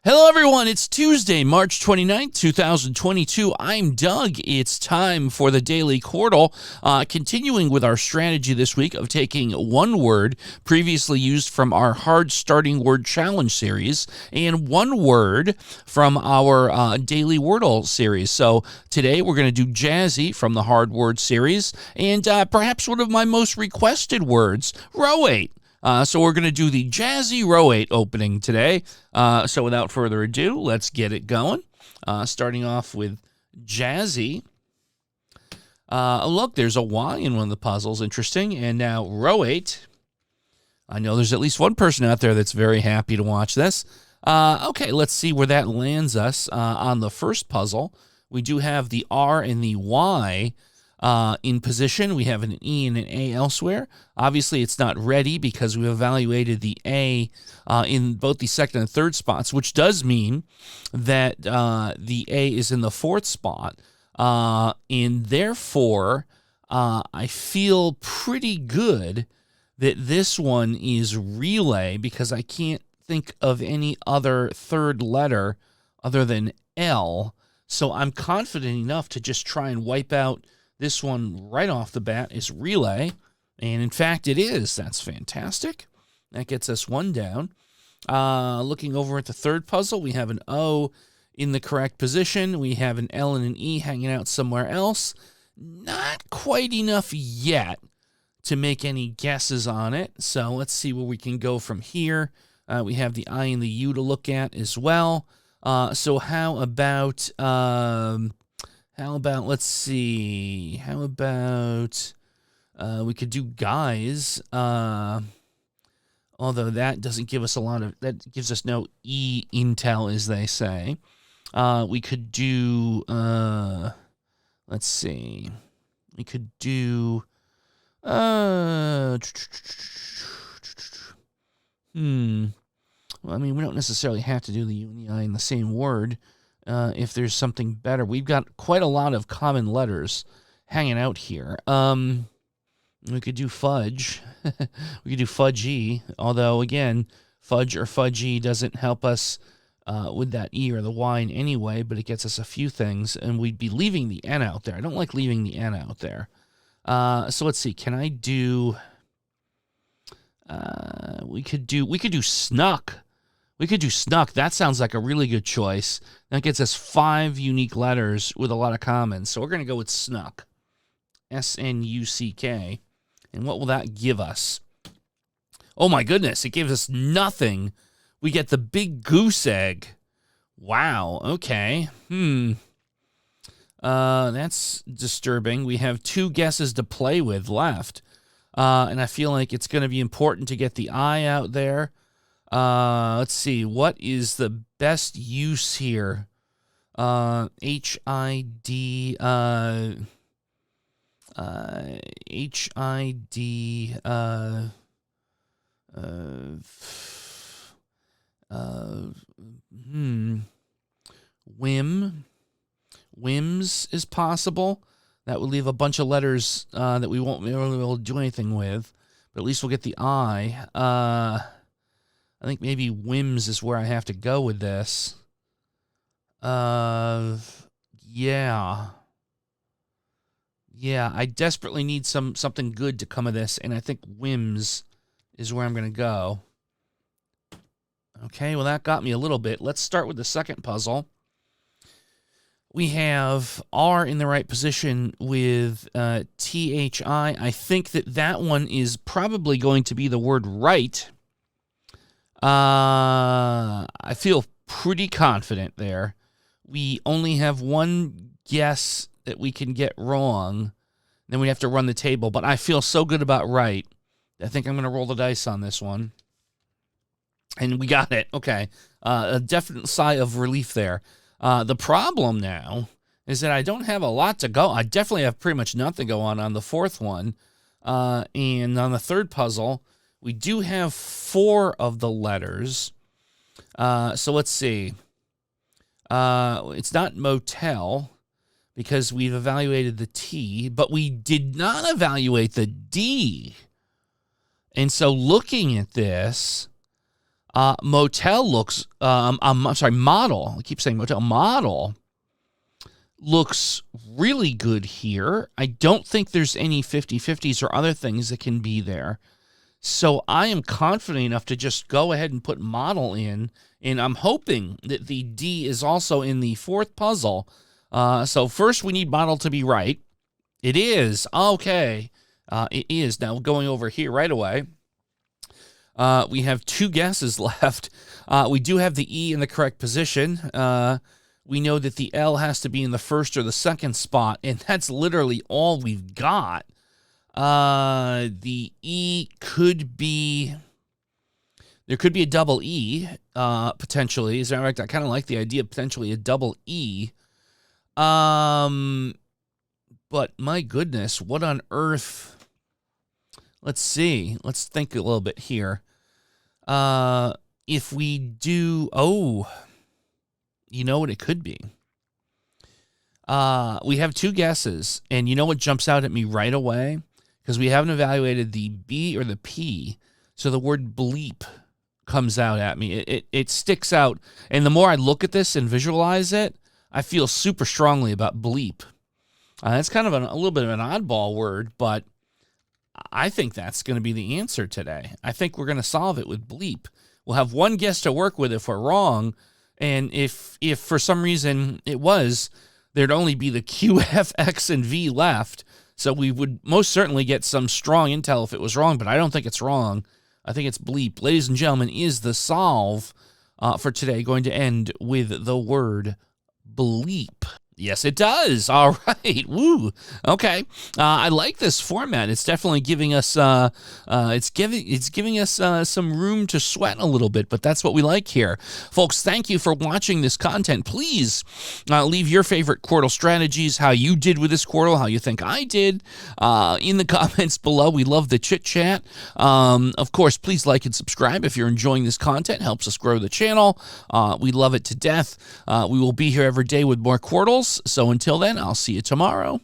Hello, everyone. It's Tuesday, March 29th, 2022. I'm Doug. It's time for the Daily Quordle, continuing with our strategy this week of taking one word previously used from our Hard Starting Word Challenge series and one word from our Daily Wordle series. So today we're going to do jazzy from the Hard Word series and perhaps one of my most requested words, rowate. So we're going to do the Jazzy Rowate opening today. So without further ado, let's get it going. Starting off with Jazzy. Look, there's a Y in one of the puzzles. Interesting. And now Rowate. I know there's at least one person out there that's very happy to watch this. Okay, let's see where that lands us. On the first puzzle, we do have the R and the Y in position. We have an E and an A elsewhere. Obviously, it's not ready because we've evaluated the A in both the second and third spots, which does mean that the A is in the fourth spot. And therefore, I feel pretty good that this one is relay because I can't think of any other third letter other than L. So I'm confident enough to just try and wipe out this one right off the bat is relay, and in fact it is. That's fantastic. That gets us one down. Looking over at the third puzzle, we have an O in the correct position. We have an L and an E hanging out somewhere else. Not quite enough yet to make any guesses on it, so let's see where we can go from here. We have the I and the U to look at as well. So how about... let's see, we could do guys, although that doesn't give us that gives us no E intel, as they say. We could do, let's see, we could do, well, I mean, we don't necessarily have to do the U and the I in the same word. If there's something better. We've got quite a lot of common letters hanging out here. We could do fudge. We could do fudgy, although, again, fudge or fudgy doesn't help us with that E or the Y in any way, but it gets us a few things, and we'd be leaving the N out there. I don't like leaving the N out there. So let's see. Can I do... we could do snuck. We could do snuck. That sounds like a really good choice. That gets us 5 unique letters with a lot of commons. So we're going to go with snuck. S-N-U-C-K. And what will that give us? Oh my goodness, it gives us nothing. We get the big goose egg. Wow, okay. That's disturbing. We have 2 guesses to play with left. And I feel like it's going to be important to get the I out there. Let's see, what is the best use here? H-I-D, whim. Whims is possible. That would leave a bunch of letters that we won't really be able to do anything with, but at least we'll get the I. I think maybe whims is where I have to go with this. Yeah, I desperately need something good to come of this, and I think whims is where I'm going to go. Okay, well, that got me a little bit. Let's start with the second puzzle. We have R in the right position with T-H-I. I think that one is probably going to be the word right. I feel pretty confident there. We only have one guess that we can get wrong. Then we have to run the table. But I feel so good about right. I think I'm going to roll the dice on this one. And we got it. Okay. A definite sigh of relief there. The problem now is that I don't have a lot to go. I definitely have pretty much nothing to go on the fourth one. And on the third puzzle, we do have 4 of the letters. So let's see. It's not motel because we've evaluated the T, but we did not evaluate the D. And so looking at this, Motel looks, I'm sorry, model. I keep saying motel. Model looks really good here. I don't think there's any 50-50s or other things that can be there. So I am confident enough to just go ahead and put model in, and I'm hoping that the D is also in the fourth puzzle. So first we need model to be right. It is. Okay. It is. Now going over here right away. We have 2 guesses left. We do have the E in the correct position. We know that the L has to be in the first or the second spot, and that's literally all we've got. The E could be... There could be a double E, potentially. Is that right? I kind of like the idea of potentially a double E. But my goodness, what on earth... Let's see. Let's think a little bit here. If we do... Oh... You know what it could be? We have 2 guesses, and you know what jumps out at me right away? Because we haven't evaluated the B or the P, so the word bleep comes out at me. It sticks out, and the more I look at this and visualize it, I feel super strongly about bleep. That's kind of a little bit of an oddball word, but I think that's going to be the answer today. I think we're going to solve it with bleep. We'll have 1 guess to work with if we're wrong. And if for some reason it was, there'd only be the Q, F, X, and V left. So we would most certainly get some strong intel if it was wrong, but I don't think it's wrong. I think it's bleep. Ladies and gentlemen, is the solve for today going to end with the word bleep? Yes, it does. All right. Woo. Okay. I like this format. It's definitely giving us it's giving us some room to sweat a little bit, but that's what we like here. Folks, thank you for watching this content. Please leave your favorite Quordle strategies, how you did with this Quordle, how you think I did, in the comments below. We love the chit chat. Of course, please like and subscribe if you're enjoying this content. It helps us grow the channel. We love it to death. We will be here every day with more Quordles. So until then, I'll see you tomorrow.